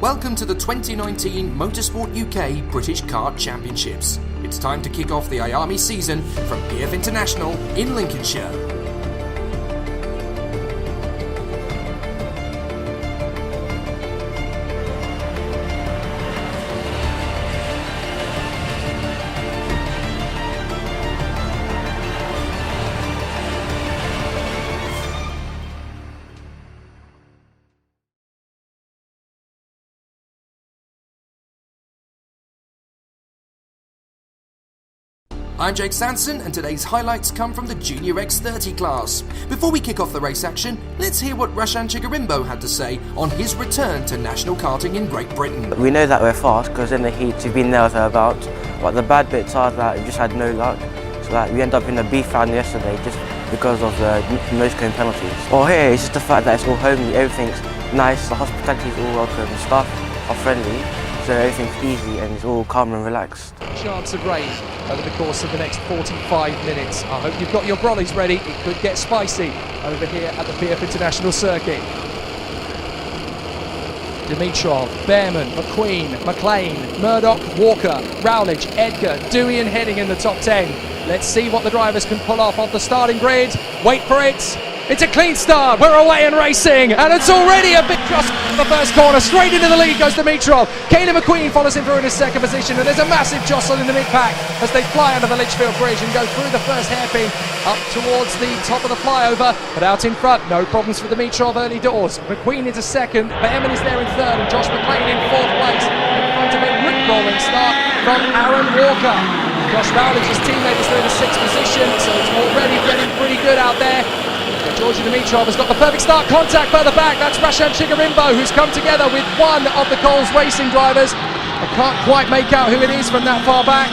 Welcome to the 2019 Motorsport UK British Kart Championships. It's time to kick off the IAME season from PF International in Lincolnshire. I'm Jake Sanson, and today's highlights come from the Junior X30 class. Before we kick off the race action, let's hear what Rashan Chigarimbo had to say on his return to national karting in Great Britain. We know that we're fast because in the heats we've been there or thereabouts, but the bad bits are that we just had no luck, so that we end up in the B round yesterday just because of the nose cone penalties. Well, here it's just the fact that it's all homely, everything's nice, the hospitality is all welcome, the staff are friendly, so everything's easy and it's all calm and relaxed. Chance of rain over the course of the next 45 minutes. I hope you've got your brollies ready. It could get spicy over here at the PF International Circuit. Dimitrov, Behrman, McQueen, McLean, Murdoch, Walker, Rowledge, Edgar, Dewey and Heading in the top 10. Let's see what the drivers can pull off the starting grid. Wait for it. It's a clean start. We're away and racing, and it's already a big cross in the first corner. Straight into the lead goes Dimitrov. Kaylin McQueen follows him through in his second position, and there's a massive jostle in the mid-pack as they fly under the Litchfield Bridge and go through the first hairpin up towards the top of the flyover. But out in front, no problems for Dimitrov early doors. McQueen into second, Behrman is there in third, and Josh McLean in fourth place. In front of a rick-rolling start from Aaron Walker. Josh Rowledge's teammate is there in the sixth position, so it's already getting pretty good out there. Georgi Dimitrov has got the perfect start, contact further back, that's Rashan Chigarimbo who's come together with one of the Coles Racing drivers. I can't quite make out who it is from that far back,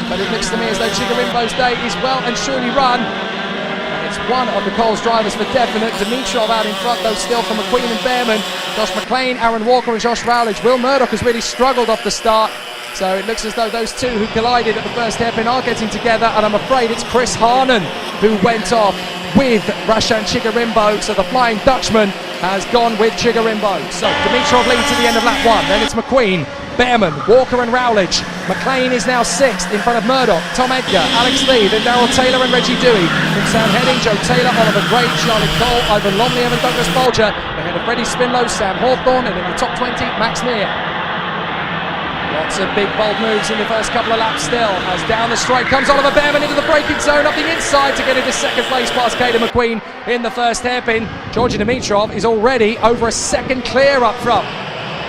but it looks to me as though Chigarimbo's day is well and truly run. And it's one of the Coles drivers for definite. Dimitrov out in front though still from McQueen and Behrman, Josh McLean, Aaron Walker and Josh Rowledge. Will Murdoch has really struggled off the start. So it looks as though those two who collided at the first hairpin are getting together, and I'm afraid it's Chris Harnan who went off with Rashan Chigarimbo, so the Flying Dutchman has gone with Chigarimbo. So Dimitrov leads to the end of lap one, then it's McQueen, Behrman, Walker and Rowledge. McLean is now sixth in front of Murdoch, Tom Edgar, Alex Lee, then Daryl Taylor and Reggie Dewey. From Sam Heading, Joe Taylor, Oliver Gray, Charlie Cole, Ivan Lomley and Douglas Bolger. Ahead of Freddie Spinlow, Sam Hawthorne, and in the top 20, Max Neer. Lots of big bold moves in the first couple of laps still, as down the straight comes Oliver Behrman into the braking zone up the inside to get into second place past Kaylin McQueen in the first hairpin. Georgi Dimitrov is already over a second clear up front,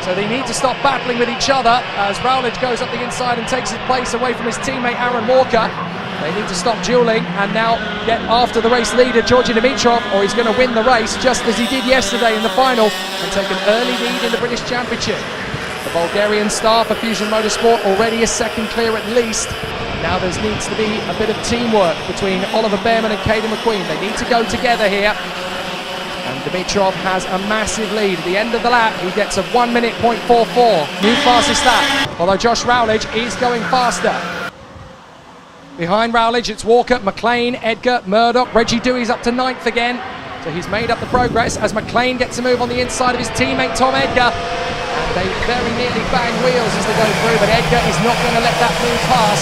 so they need to stop battling with each other as Rowledge goes up the inside and takes his place away from his teammate Aaron Walker. They need to stop duelling and now get after the race leader Georgi Dimitrov, or he's going to win the race just as he did yesterday in the final and take an early lead in the British Championship. The Bulgarian star for Fusion Motorsport already a second clear at least. Now there needs to be a bit of teamwork between Oliver Behrman and Kaylin McQueen. They need to go together here. And Dimitrov has a massive lead. At the end of the lap, he gets a 1 minute .44. New fastest lap. Although Josh Rowledge is going faster. Behind Rowledge, it's Walker, McLean, Edgar, Murdoch. Reggie Dewey's up to ninth again. So he's made up the progress as McLean gets a move on the inside of his teammate Tom Edgar. And they very nearly bang wheels as they go through, but Edgar is not going to let that move pass.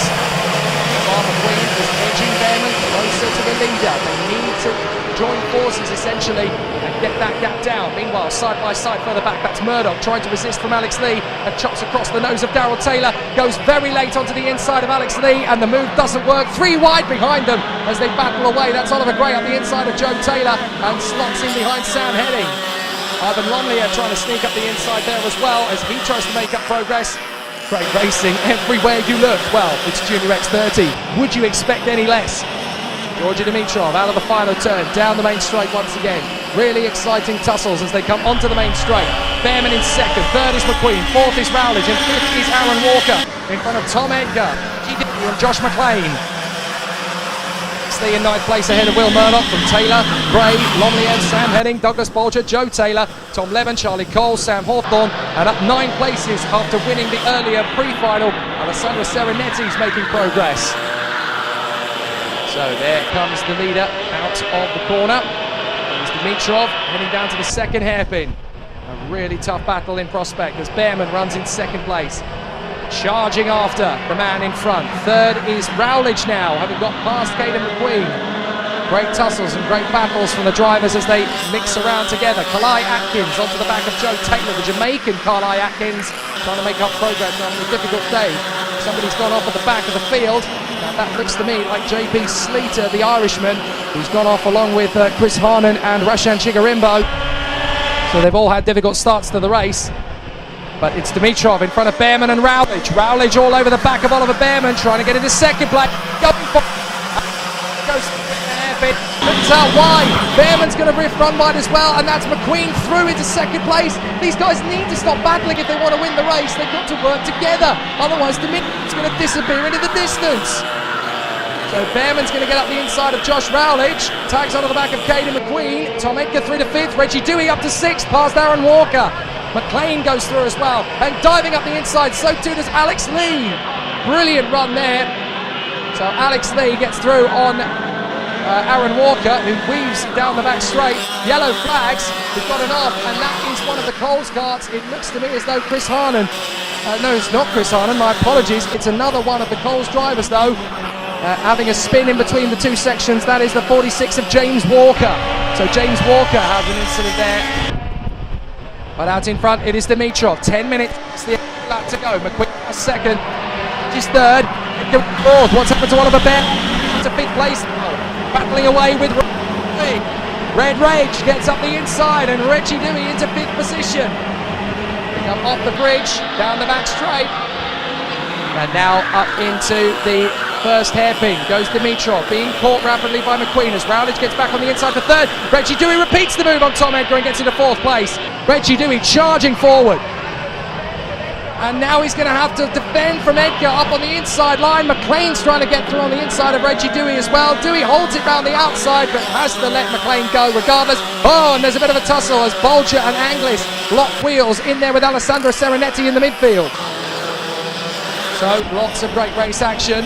McQueen is edging Behrman closer to the leader. They need to join forces essentially and get that gap down. Meanwhile, side by side further back, that's Murdoch trying to resist from Alex Lee and chops across the nose of Daryl Taylor. Goes very late onto the inside of Alex Lee and the move doesn't work. Three wide behind them as they battle away. That's Oliver Gray up the inside of Joe Taylor and slots in behind Sam Heading. Ivan Lomley trying to sneak up the inside there as well as he tries to make up progress. Great racing everywhere you look. Well, it's Junior X30. Would you expect any less? Georgi Dimitrov out of the final turn, down the main straight once again. Really exciting tussles as they come onto the main straight. Behrman in second, third is McQueen, fourth is Rowledge, and fifth is Aaron Walker in front of Tom Edgar and Josh McLean. In ninth place ahead of Will Murdoch from Taylor, Gray, Lomley and Sam Heading, Douglas Bolger, Joe Taylor, Tom Levin, Charlie Cole, Sam Hawthorne, and up 9 places after winning the earlier pre-final. Alessandro Serenetti's making progress. So there comes the leader out of the corner. There's Dimitrov heading down to the second hairpin. A really tough battle in prospect as Behrman runs in second place. Charging after the man in front. Third is Rowledge now, having got past Caden McQueen. Great tussles and great battles from the drivers as they mix around together. Kalai Atkins onto the back of Joe Taylor, the Jamaican Kalai Atkins, trying to make up progress on a difficult day. Somebody's gone off at the back of the field. Now that looks to me like JP Sleater, the Irishman, who's gone off along with Chris Harnan and Rashan Chigarimbo. So they've all had difficult starts to the race. But it's Dimitrov in front of Behrman and Rowledge. Rowledge all over the back of Oliver Behrman, trying to get into second place. Going for goes hairpin. Turns out wide. Behrman's going to run wide as well, and that's McQueen through into second place. These guys need to stop battling if they want to win the race. They've got to work together. Otherwise, Dimitrov's going to disappear into the distance. So Behrman's going to get up the inside of Josh Rowledge. Tags onto the back of Caden McQueen. Tom Edgar through to fifth. Reggie Dewey up to sixth, past Aaron Walker. McLean goes through as well, and diving up the inside, so too does Alex Lee. Brilliant run there. So Alex Lee gets through on Aaron Walker, who weaves down the back straight. Yellow flags, we've got enough, and that is one of the Coles carts. It looks to me as though Chris Harnan, no, it's not Chris Harnan, my apologies. It's another one of the Coles drivers though, having a spin in between the two sections. That is the 46 of James Walker. So James Walker has an incident there. But out in front, it is Dimitrov. 10 minutes, it's the lap to go. McQueen second, is third, fourth. What's happened to Oliver Behrman? To fifth place, battling away with Red Rage gets up the inside, and Reggie Dewey into fifth position. Pick up off the bridge, down the back straight, and now up into the first hairpin goes Dimitrov, being caught rapidly by McQueen as Rowledge gets back on the inside for third. Reggie Dewey repeats the move on Tom Edgar and gets into fourth place. Reggie Dewey charging forward. And now he's going to have to defend from Edgar up on the inside line. McLean's trying to get through on the inside of Reggie Dewey as well. Dewey holds it round the outside but has to let McLean go regardless. Oh, and there's a bit of a tussle as Bolger and Anglis lock wheels in there with Alessandro Serenetti in the midfield. So lots of great race action.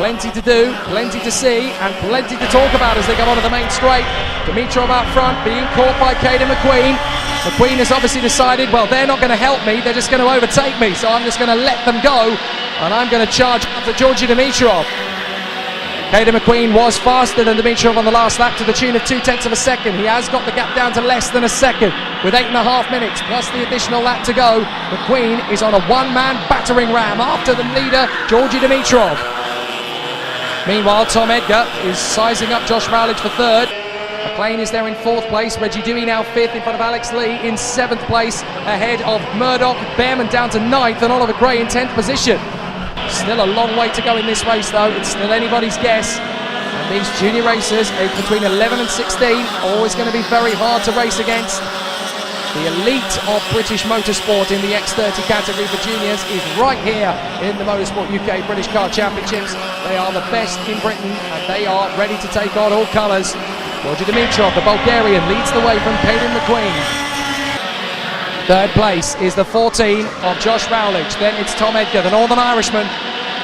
Plenty to do, plenty to see, and plenty to talk about as they go onto the main straight. Dimitrov out front, being caught by Caden McQueen. McQueen has obviously decided, well, they're not going to help me, they're just going to overtake me, so I'm just going to let them go, and I'm going to charge up to Georgi Dimitrov. Caden McQueen was faster than Dimitrov on the last lap to the tune of 0.2 of a second. He has got the gap down to less than a second with 8.5 minutes plus the additional lap to go. McQueen is on a one-man battering ram after the leader, Georgi Dimitrov. Meanwhile, Tom Edgar is sizing up Josh Rowledge for third. McLean is there in fourth place. Reggie Dewey now fifth in front of Alex Lee in seventh place, ahead of Murdoch. Behrman down to ninth and Oliver Gray in 10th position. Still a long way to go in this race though. It's still anybody's guess. And these junior racers, aged between 11 and 16, always going to be very hard to race against. The elite of British motorsport in the X30 category for juniors is right here in the Motorsport UK British Car Championships. They are the best in Britain and they are ready to take on all colours. Georgi Dimitrov, the Bulgarian, leads the way from Caden McQueen. Third place is the 14 of Josh Rowledge. Then it's Tom Edgar, the Northern Irishman,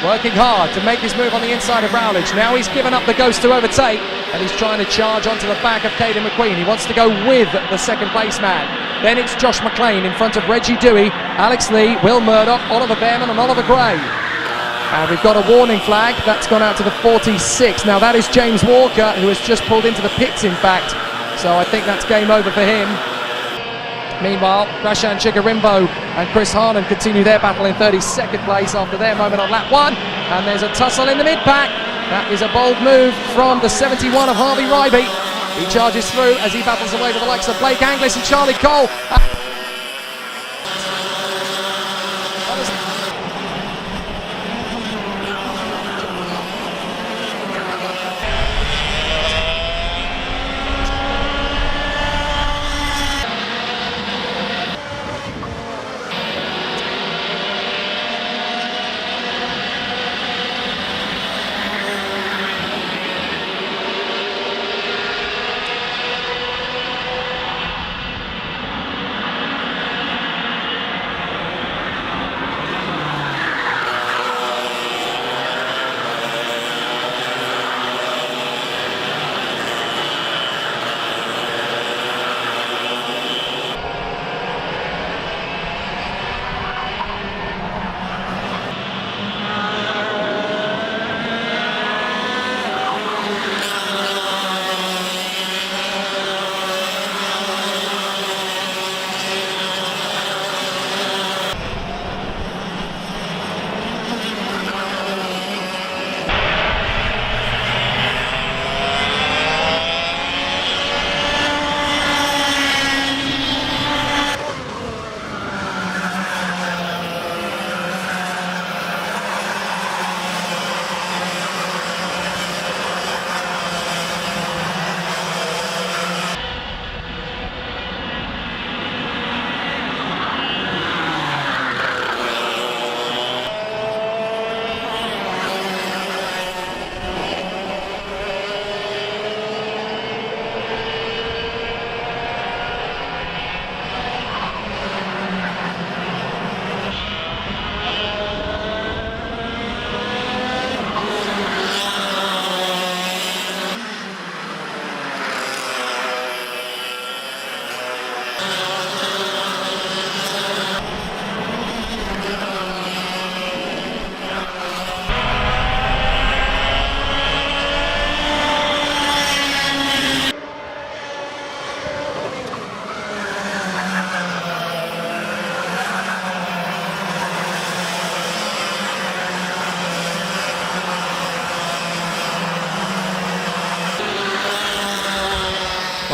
working hard to make his move on the inside of Rowledge. Now he's given up the ghost to overtake and he's trying to charge onto the back of Caden McQueen. He wants to go with the second place man. Then it's Josh McLean in front of Reggie Dewey, Alex Lee, Will Murdoch, Oliver Behrman and Oliver Gray. And we've got a warning flag, that's gone out to the 46. Now that is James Walker, who has just pulled into the pits in fact. So I think that's game over for him. Meanwhile, Rashan Chigarimbo and Chris Harnan continue their battle in 32nd place after their moment on lap 1. And there's a tussle in the mid-pack. That is a bold move from the 71 of Harvey Ryby. He charges through as he battles away with the likes of Blake Anglis and Charlie Cole.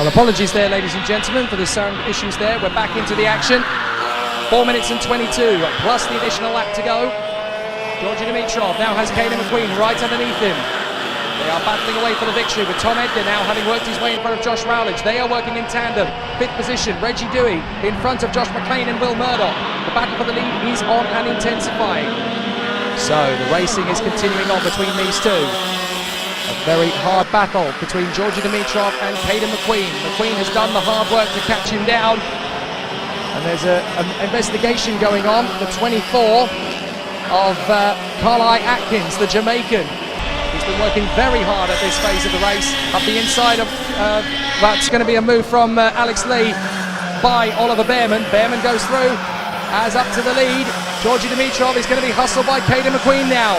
Well, apologies there, ladies and gentlemen, for the sound issues there. We're back into the action. 4 minutes and 22, plus the additional lap to go. Georgi Dimitrov now has Caden McQueen right underneath him. They are battling away for the victory, with Tom Edgar now having worked his way in front of Josh Rowledge. They are working in tandem. 5th position, Reggie Dewey in front of Josh McLean and Will Murdoch. The battle for the lead is on and intensifying. So the racing is continuing on between these two. A very hard battle between Georgi Dimitrov and Caden McQueen. McQueen has done the hard work to catch him down. And there's an investigation going on. The 24 of Carly Atkins, the Jamaican. He's been working very hard at this phase of the race. Up the inside of, that's going to be a move from Alex Lee by Oliver Behrman. Behrman goes through, as up to the lead. Georgi Dimitrov is going to be hustled by Caden McQueen now.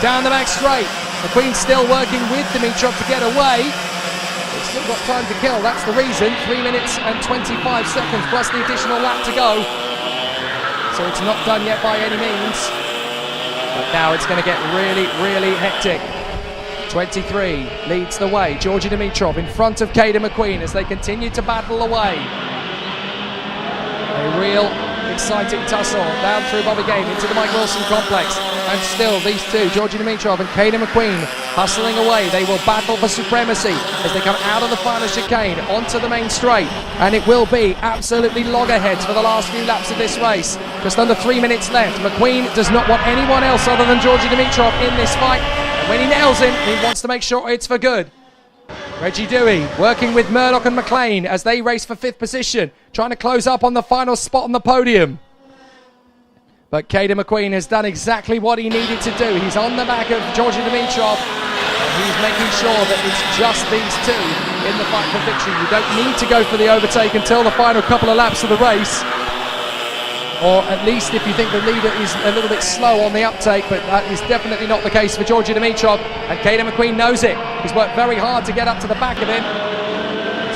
Down the back straight. McQueen still working with Dimitrov to get away. They've still got time to kill, that's the reason. 3 minutes and 25 seconds plus the additional lap to go. So it's not done yet by any means. But now it's going to get really, really hectic. 23 leads the way. Georgi Dimitrov in front of Caden McQueen as they continue to battle away. A real exciting tussle down through Bobby Game into the Mike Wilson complex. And still these two, Georgi Dimitrov and Caden McQueen, hustling away. They will battle for supremacy as they come out of the final chicane onto the main straight. And it will be absolutely loggerheads for the last few laps of this race. Just under 3 minutes left. McQueen does not want anyone else other than Georgi Dimitrov in this fight. And when he nails him, he wants to make sure it's for good. Reggie Dewey working with Murdoch and McLean as they race for 5th position, trying to close up on the final spot on the podium. But Caden McQueen has done exactly what he needed to do. He's on the back of Georgi Dimitrov, and he's making sure that it's just these two in the fight for victory. You don't need to go for the overtake until the final couple of laps of the race. Or at least if you think the leader is a little bit slow on the uptake, but that is definitely not the case for Georgi Dimitrov, and Caden McQueen knows it. He's worked very hard to get up to the back of him,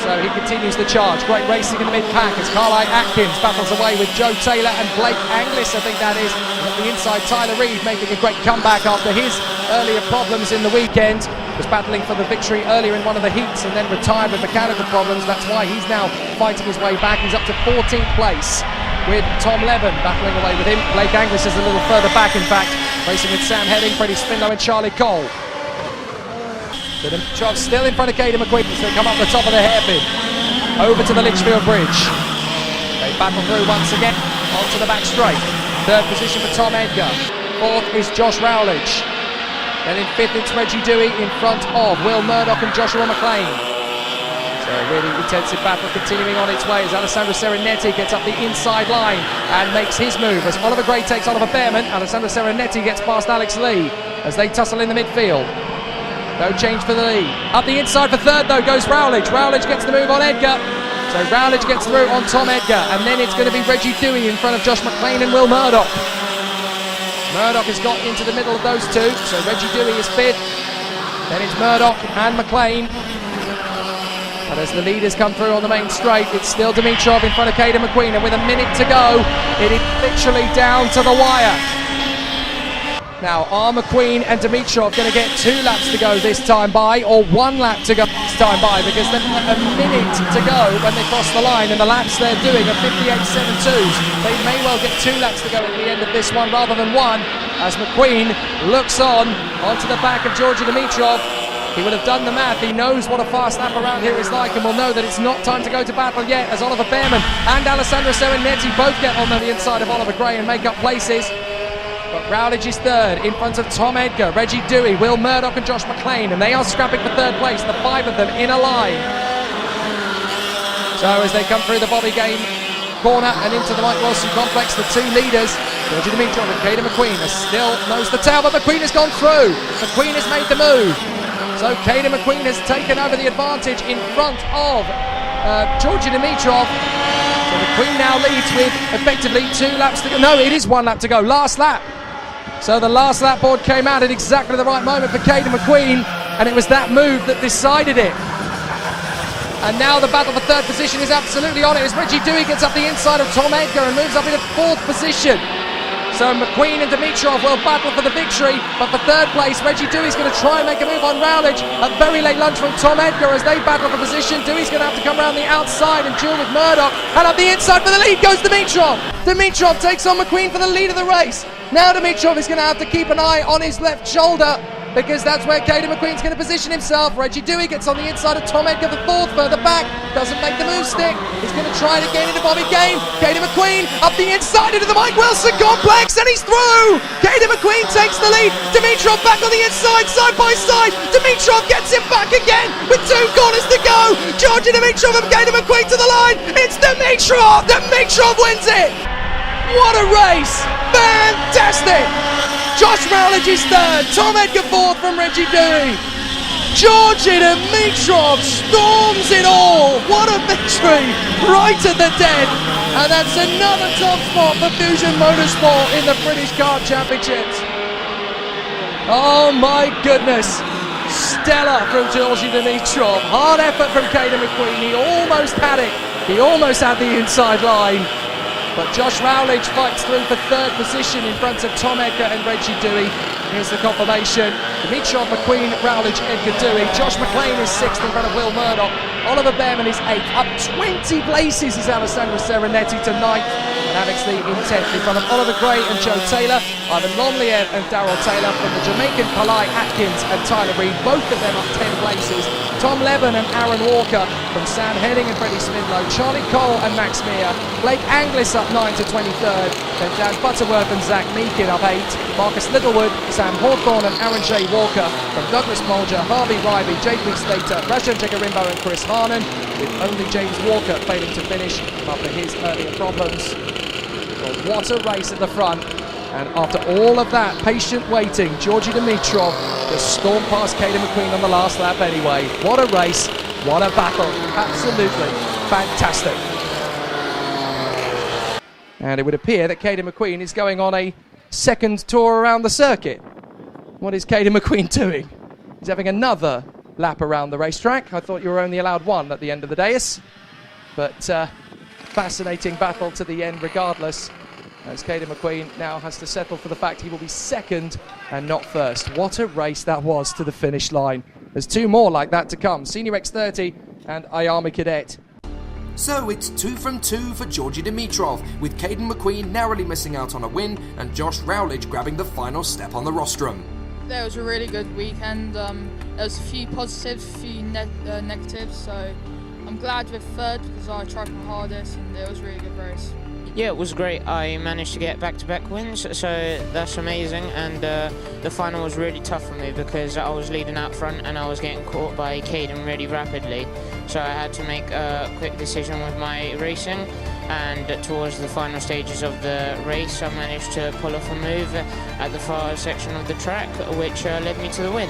so he continues the charge. Great racing in the mid-pack as Carly Atkins battles away with Joe Taylor and Blake Anglis, I think that is. And at the inside, Tyler Reed making a great comeback after his earlier problems in the weekend. Was battling for the victory earlier in one of the heats and then retired with mechanical problems. That's why he's now fighting his way back. He's up to 14th place, with Tom Levin battling away with him. Blake Anglis is a little further back, in fact, racing with Sam Heading, Freddie Spindler and Charlie Cole. Dimitrov still in front of Caden McQueen as they come up the top of the hairpin, over to the Litchfield Bridge. They battle through once again, onto the back straight. 3rd position for Tom Edgar. 4th is Josh Rowledge. Then in 5th it's Reggie Dewey in front of Will Murdoch and Joshua McLean. So a really intensive battle continuing on its way as Alessandro Serenetti gets up the inside line and makes his move as Oliver Gray takes Oliver Behrman. Alessandro Serenetti gets past Alex Lee as they tussle in the midfield. No change for the lead. Up the inside for 3rd though goes Rowledge. Rowledge gets the move on Edgar. So Rowledge gets through on Tom Edgar, and then it's going to be Reggie Dewey in front of Josh McLean and Will Murdoch. Murdoch has got into the middle of those two, so Reggie Dewey is 5th. Then it's Murdoch and McLean. And as the leaders come through on the main straight, it's still Dimitrov in front of Caden McQueen, and with a minute to go, it is literally down to the wire. Now, are McQueen and Dimitrov going to get 2 laps to go this time by, or 1 lap to go this time by? Because they've got a minute to go when they cross the line, and the laps they're doing are 58.72s. They may well get 2 laps to go at the end of this one rather than 1, as McQueen looks on onto the back of Georgi Dimitrov. He will have done the math. He knows what a fast lap around here is like, and will know that it's not time to go to battle yet, as Oliver Behrman and Alessandro Serenetti both get on the inside of Oliver Gray and make up places. But Rowledge is 3rd in front of Tom Edgar, Reggie Dewey, Will Murdoch and Josh McLean, and they are scrapping for 3rd place, the 5 of them in a line. So as they come through the Bobby Game corner and into the Mike Wilson complex, the 2 leaders, Georgi Dimitrov and Caden McQueen, are still nose to tail, but McQueen has gone through. McQueen has made the move. So Caden McQueen has taken over the advantage in front of Georgi Dimitrov. So McQueen now leads with effectively 2 laps to go. No, it is 1 lap to go. Last lap. So the last lap board came out at exactly the right moment for Caden McQueen, and it was that move that decided it. And now the battle for 3rd position is absolutely on it as Reggie Dewey gets up the inside of Tom Edgar and moves up into 4th position. So McQueen and Dimitrov will battle for the victory, but for third place, Reggie Dewey's going to try and make a move on Rowledge. A very late lunge from Tom Edgar as they battle for position. Dewey's going to have to come around the outside and duel with Murdoch, and up the inside for the lead goes Dimitrov. Dimitrov takes on McQueen for the lead of the race. Now Dimitrov is going to have to keep an eye on his left shoulder, because that's where Caden McQueen's going to position himself. Reggie Dewey gets on the inside of Tom Edgar, the fourth, further back, doesn't make the move stick. He's going to try it again into Bobby Gain. Caden McQueen up the inside into the Mike Wilson complex, and he's through! Caden McQueen takes the lead. Dimitrov back on the inside, side by side. Dimitrov gets him back again with 2 corners to go. Georgie Dimitrov and Caden McQueen to the line. It's Dimitrov! Dimitrov wins it! What a race! Fantastic! Josh Rowledge is third, Tom Edgar fourth from Reggie Dewey. Georgie Dimitrov storms it all. What a victory right at the dead. And that's another top spot for Fusion Motorsport in the British Kart Championships. Oh my goodness. Stellar from Georgie Dimitrov. Hard effort from Caden McQueen. He almost had it. He almost had the inside line. But Josh Rowledge fights through for third position in front of Tom Edgar and Reggie Dewey. Here's the confirmation. Dimitrov, McQueen, Rowledge, Edgar Dewey. Josh McLean is sixth in front of Will Murdoch. Oliver Behrman is eighth. Up 20 places is Alessandro Serenetti to ninth. And Alex Lee in 10th in front of Oliver Gray and Joe Taylor. Ivan Lonliev and Darryl Taylor from the Jamaican Palai Atkins and Tyler Reed. Both of them up 10 places. Tom Levin and Aaron Walker from Sam Henning and Freddie Smidlow. Charlie Cole and Max Mear. Blake Anglis up 9 to 23rd. Then Dan Butterworth and Zach Meakin up 8. Marcus Littlewood, Sam Hawthorne and Aaron J. Walker from Douglas Mulger, Harvey Riley, J.P. Slater, Rashan Jagarimbo and Chris Harnan, with only James Walker failing to finish after his earlier problems. Well, what a race at the front. And after all of that patient waiting, Georgie Dimitrov just stormed past Caden McQueen on the last lap anyway. What a race, what a battle. Absolutely fantastic. And it would appear that Caden McQueen is going on a second tour around the circuit. What is Caden McQueen doing? He's having another lap around the racetrack. I thought you were only allowed one at the end of the dais. But fascinating battle to the end regardless, as Caden McQueen now has to settle for the fact he will be second and not first. What a race that was to the finish line. There's 2 more like that to come. Senior X30 and IAME Cadet. So it's 2 from 2 for Georgie Dimitrov, with Caden McQueen narrowly missing out on a win and Josh Rowledge grabbing the final step on the rostrum. It was a really good weekend. There was a few positives, a few negatives, so I'm glad with third because I tried my hardest and it was a really good race. Yeah, it was great. I managed to get back-to-back wins, so that's amazing. And the final was really tough for me because I was leading out front and I was getting caught by Caden really rapidly. So I had to make a quick decision with my racing. And towards the final stages of the race, I managed to pull off a move at the far section of the track, which led me to the win.